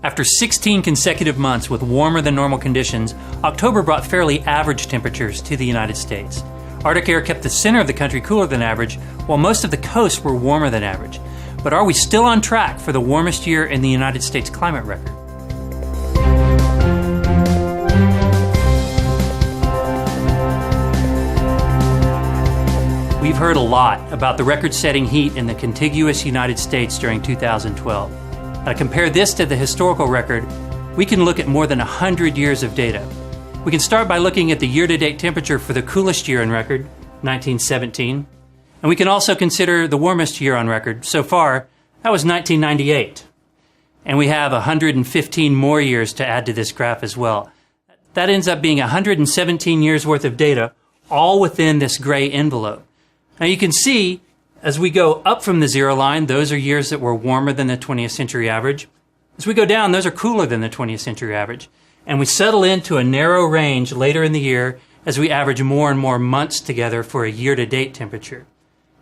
After 16 consecutive months with warmer than normal conditions, October brought fairly average temperatures to the United States. Arctic air kept the center of the country cooler than average, while most of the coasts were warmer than average. But are we still on track for the warmest year in the United States climate record? We've heard a lot about the record-setting heat in the contiguous United States during 2012. Now, to compare this to the historical record, we can look at more than 100 years of data. We can start by looking at the year-to-date temperature for the coolest year on record, 1917. And we can also consider the warmest year on record so far, that was 1998. And we have 115 more years to add to this graph as well. That ends up being 117 years worth of data, all within this gray envelope. Now you can see, as we go up from the zero line, those are years that were warmer than the 20th century average. As we go down, those are cooler than the 20th century average. And we settle into a narrow range later in the year as we average more and more months together for a year-to-date temperature.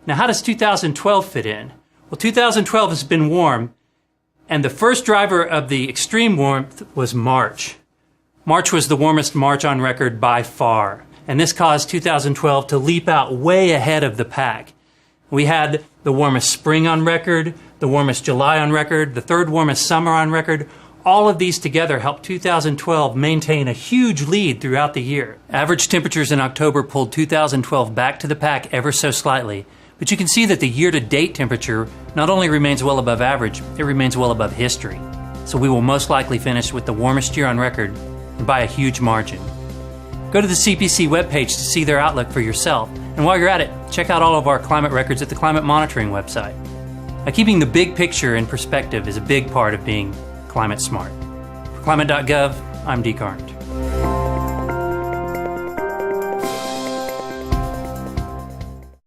Now, how does 2012 fit in? Well, 2012 has been warm, and the first driver of the extreme warmth was March. March was the warmest March on record by far, and this caused 2012 to leap out way ahead of the pack. We had the warmest spring on record, the warmest July on record, the third warmest summer on record. All of these together helped 2012 maintain a huge lead throughout the year. Average temperatures in October pulled 2012 back to the pack ever so slightly, but you can see that the year-to-date temperature not only remains well above average, it remains well above history. So we will most likely finish with the warmest year on record and by a huge margin. Go to the CPC webpage to see their outlook for yourself. And while you're at it, check out all of our climate records at the climate monitoring website. Now, keeping the big picture in perspective is a big part of being climate smart. For climate.gov, I'm Dee Carnes.